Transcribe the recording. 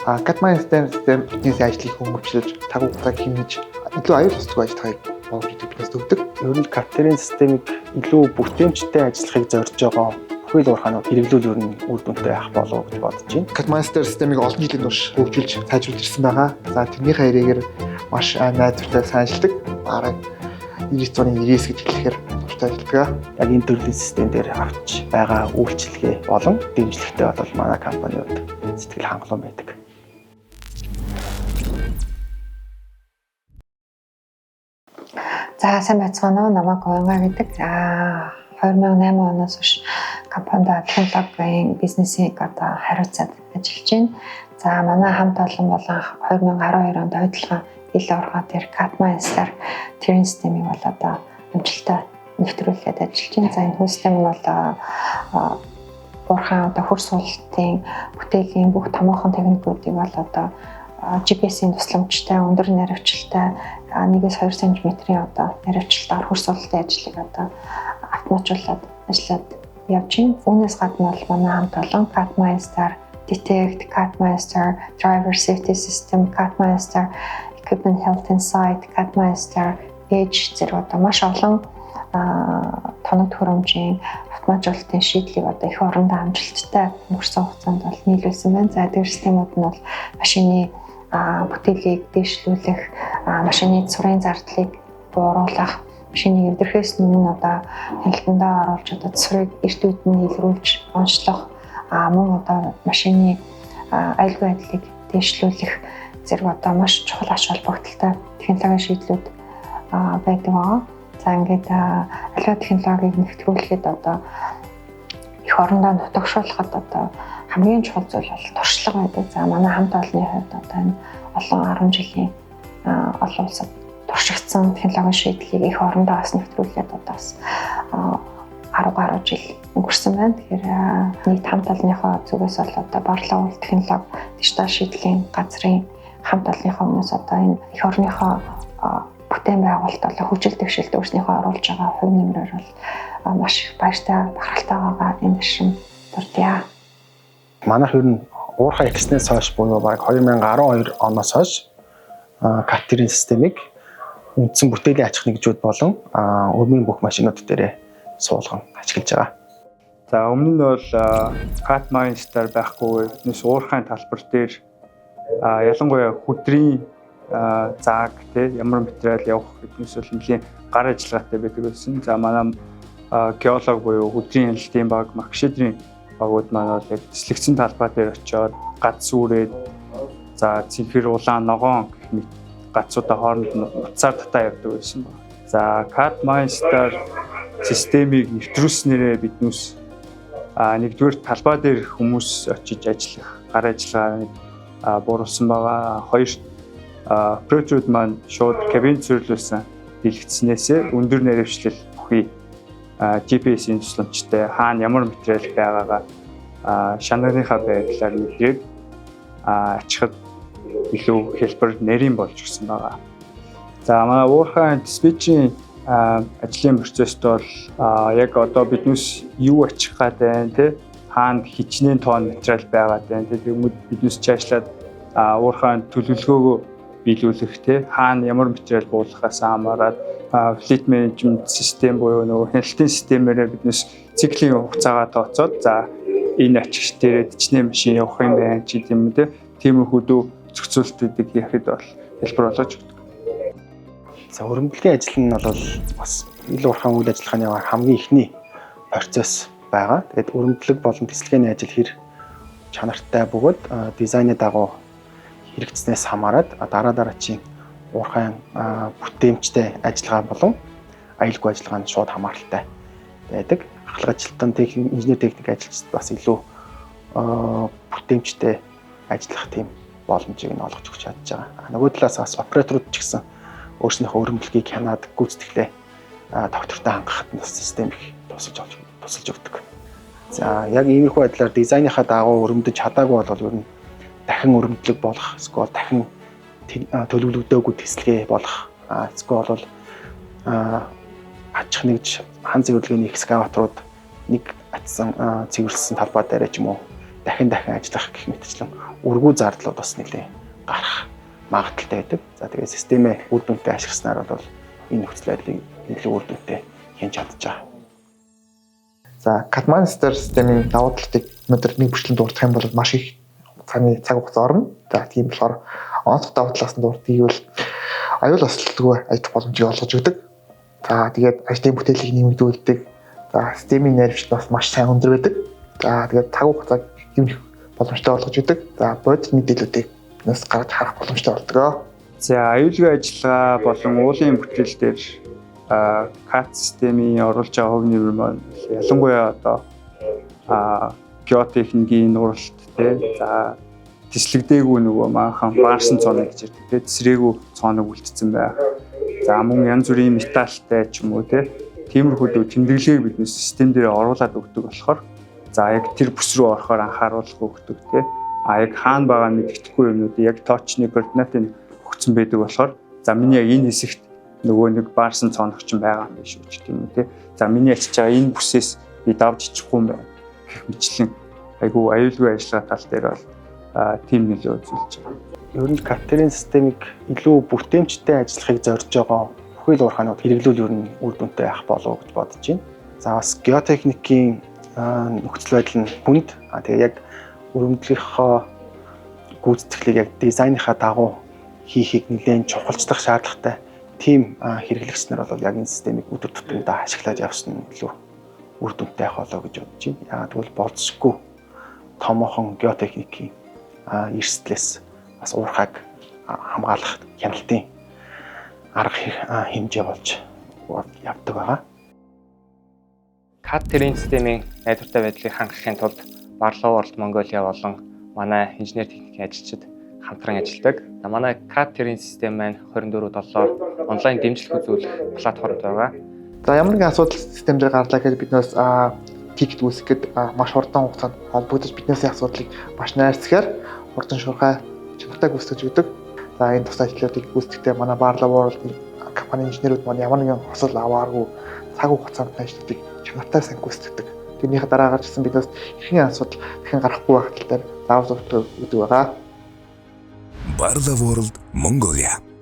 Catmaster системээс ажлыг хөнгөвчлөж тагууртаа хэмнэж илүү аюул тусдаг ажиллагааг болгож өгдөг биднээс төгдөг. Ер нь Catering системийг илүү бүтээмжтэй ажиллахыг зорж байгаа бүхэл уурхаанууд хэрэглүүл ер нь үр дүнтэй авах болов гэж бодож байна. Catmaster системийг олон жилийн турш хөгжүүлж сайжруулж ирсэн байгаа. За тэрний хайрыгээр маш найдвартай сайжирдаг. Бараг 90-99 гэж хэлэхээр дуртай ажилладаг. Яг энэ төрлийн систем дээр авч байгаа үйлчилгээ болон дэмжлэгтэй бол манай компаниуд сэтгэл хангалуун байдаг. За сайн байцгаана уу, намайг Уянга гэдэг. За 2008 оноос хойш компанид технологийн бизнесийг одоо хариуцаад ажиллаж байна. За манай хамт олон болон 2012 онд ойдлогоо ил оргоо дээр Catmaster Catering системийг бол одоо амжилттай нэвтрүүлээд ажиллаж байна. За энэ систем нь бол уурхай одоо хөрс суултын бүтээлийн бүх томоохон техникүүдийг бол одоо GPS-ийн тусламжтай өндөр наривчлалтай 1-2 см-ийн одоо наривчлалтаар хөрс суултын ажлыг одоо автоматжуулаад ажиллаад явж байна. Үүнээс гадна бол манай хамт олон Catmaster Detect, Catmaster Driver Safety System, Catmaster Equipment Health Insight, Catmaster Edge зэрэг одоо маш олон тоног төхөөрөмжийн автоматжуулалтын шийдлийг одоо их орондоо амжилттай өнгөрсөн хугацаанд бол нийлүүлсэн байна. За тэр системүүд нь бол машины бүтээлийг дэвшлүүлэх, машины цурын зардлыг бууруулах, машины эвдэрхээс өмнө одоо хяналтандаа оруулж одоо цурыг эрт үед нь илрүүлж онцлох, мөн одоо машины аюулгүй байдлыг дэвшлүүлэх зэрэг одоо маш чухал ач холбогдолтой технологийн шийдлүүд байдаг байгаа. За ингээд аливаа технологиг нэвтрүүлэхэд одоо их орондоо нутагшуулахад одоо хамгийн чухал зүйл бол туршлага байдаг. За манай хамт олонны хувьд одоо энэ олон 10 жилийн олон улсад туршигдсан технологийн шийдлийг их орондоо бас нэвтрүүлээд одоо бас 10 гаруй жил өнгөрсөн байна. Тэгэхээр нийт хамт олонныхоо зүгээс бол одоо барлаа уул технологи дижитал шийдлийн газрын хамт олонныхоо өмнөөс одоо энэ их орныхоо бүтээн байгуулалт болон хөгжил дэвшилт өөрснийхөө оруулж байгаа хувь нэмрээр бол маш их баяртай бахархалтай байгаа энэ шин дурдъя. Манайх ер нь уурхай эхлснээс хойш буюу баг 2012 оноос хойш Catering системийг үндсэн бүтээлийн аж ахуйн нэгжүүд болон өрмийн бүх машинууд дээрээ суулган ашиглаж байгаа. За өмнө нь бол Catmaster байхгүй биднес уурхайн талбар дээр ялангуяа хөдрийн зааг ямар материал явах гэдгээс бол нэлийн гар ажиллагаатай байдаг байсан. За манай геолог буюу хөдрийн хяналтын баг, магшидрийн багууд маань бол яг төслөгцөн талбай дээр очиод гад сүрээд за цэнхэр улаан ногоон гэх мэт гацуудаа хооронд нь уцаар татаа явдаг байсан баг. За Catmaster системийг нэвтрүүлснээрээ биднээс нэгдүгээр талбай дээр хүмүүс очиж ажиллах гар ажиллагааг бууруулсан байгаа. Хоёрт операторууд маань шууд кабин цэвэрлүүлсэн дэлгэцснээсээ өндөр наривчлал бүхий GPS-ийн тусламжтай хаана ямар материал байгаагаа шаналныхаа байдлаар илрээд ачихад илүү хэлбэр нэрийн болж өгсөн байгаа. За манай уурхай диспетчийн ажлын процесст бол яг одоо биднээс юу ачих гад байна те хаана хичнээн тоон материал байгаа байна те тэгмүүд биднээс чаашлаад уурхай төлөвлөгөөгөө биелүүлэх те хаана ямар материал буулгахаас хамаарат fleet management систем буюу нөгөө хяналтын системээрээ биднээс циклийн хугацаагаа тооцоод за энэ ачигч дээрээ дичнээн машин явах юм байна ч гэдэм үү те тиймэрхүү зохицуултуудыг хийхэд бол хэлбэр болгож өгдөг. За өргөмбөлгийн ажил нь бол бас ил уурхай үйл ажиллагааны хамгийн ихний процесс байгаа. Тэгээд өргөмбөлөг болон тэслэгээний ажил хэр чанартай бөгөөд дизайны дагуу хэрэгцснээс хамаарат дараачийн уурхайн бүтээмжтэй ажиллагаа болон аюулгүй ажиллагаанд шууд хамааралтай байдаг. Ахлах ажилтан инженер техник ажилчид бас илүү бүтээмжтэй ажиллах тийм боломжийг нь олгож өгч чадж байгаа. Нөгөө талаас бас операторууд ч гэсэн өөрснийхөө өргөмбөлгийг хянаад гүйцэтгэлээ доктортой хангахад бас систем их тусалж өгдөг. За яг иймэрхүү байдлаар дизайныхаа дагуу өргөмдөж чадаагүй бол ер нь дахин өргөмдлөг болох, эсвэл дахин төлөвлөгдөөгүй тэслэгээ болох, эсвэл бол ачх нэгж хан цэвэрлэгээний экскаваторууд нэг атсан цэвэрлсэн талбай дээр ч юм уу дахин ажиллах гэх мэтчлэн үргүү зардлууд бас нэлээд гарах магадaltaй байдаг. За тэгээд системээ үр дүнтэй ашигласнаар бол энэ нөхцөл байдлыг илүү үр дүнтэй хянж чадж байгаа. За Catmaster системийн давуу талуудыг өнөөдөр нэг бүрчлэн дурдах юм бол маш их хугацааны цаг хугацаа орно. За тийм болохоор онцгой давуу талаас нь дурдгийг бол аюул ослтгүй ажил боломжийг олгож өгдөг. За тэгээд ажлын бүтээлийг нэмэгдүүлдэг. За системийн найрамч бас маш сайн өндөр байдаг. За тэгээд цаг хугацааг хэмжих боломжтой болгож өгдөг. За бодит мэдээллүүдийг нас гаргаж харах боломжтой болдог. За аюулгүй ажиллагаа болон уулын бүтээл дээр CAT системийн оруулж байгаа хувь нэмэр маань ялангуяа одоо геотехникийн нуралт за тислэгдээгүй нөгөө маахан баарсан цоног гэж ярьдаг те тесрээгүй цоног үлдсэн байх. За мөн янз бүрийн металлтай ч юм уу те тиймэрхүү тэмдэглэгийг биднес систем дээр оруулаад өгдөг болохоор за яг тэр бүс рүү орохоор анхааруулга өгдөг те яг хаана байгаа мэддэхгүй юмнууд яг точны координатын өгсөн байдаг болохоор за миний яг энэ хэсэгт нөгөө нэг баарсан цоногч байгаа юм биш үү гэх юм те. За миний ачиж байгаа энэ бүсээс би давж ичихгүй юм байна гэх мэтлэн айгүй аюулгүй ажиллагаа тал дээр бол тим нөлөө үзүүлж байгаа. Ер нь CAT-ийн системийг илүү бүтээмжтэй ажиллахыг зорж байгаа бүхэл уурхаанууд хэрэглүүл ер нь үр дүнтэй байх болов уу гэж бодож байна. За бас геотехникийн нөхцөл байдал нь хүнд тэгээ яг өрөмдлөгийнхөө гүйцэтгэлийг яг дизайныхаа дагуу хийхийг нэлээд чухалчлах шаардлагатай. Тим хэрэглэгчнэр бол яг энэ системийг өдөр тутамдаа ашиглаж явсан нь илүү үр дүнтэй байх болоо гэж бодож байна. Яагаад гэвэл болцсохгүй томоохон геотехникийн эрсдлээс бас уурхайг хамгаалах хяналтын арга хэмжээ болж явдаг байгаа. CAT-ийн системийн найдвартай байдлыг хангахын тулд Barlow World Mongolia болон манай инженер техникийн ажилчид хамтран ажилладаг. Манай CAT-ийн систем маань 24/7 онлайн дэмжлэг үзүүлэх платформ байгаа. За ямар нэгэн асуудал систем дээр гарлаа гэхэд биднээс тикет үүсгэхэд маш хурдан хугацаанд холбогдож биднээсээ асуудлыг маш найрсгаар хурдан шуурхай чанартай гүйцэтгэж өгдөг. За энэ тус ажлуудыг гүйцэтгэхдээ манай Barlow World-ийн компани инженерүүд маань ямар нэгэн асуудал авааргүй цаг хугацаанд ажлуудыг чанартай сайн гүйцэтгэдэг. Тэрнийхээ дараа гарч ирсэн биднээс хэрхэн асуудал дахин гарахгүй байх тал дээр заавал зөвлөгөө өгдөг байгаа. Barlow World Mongolia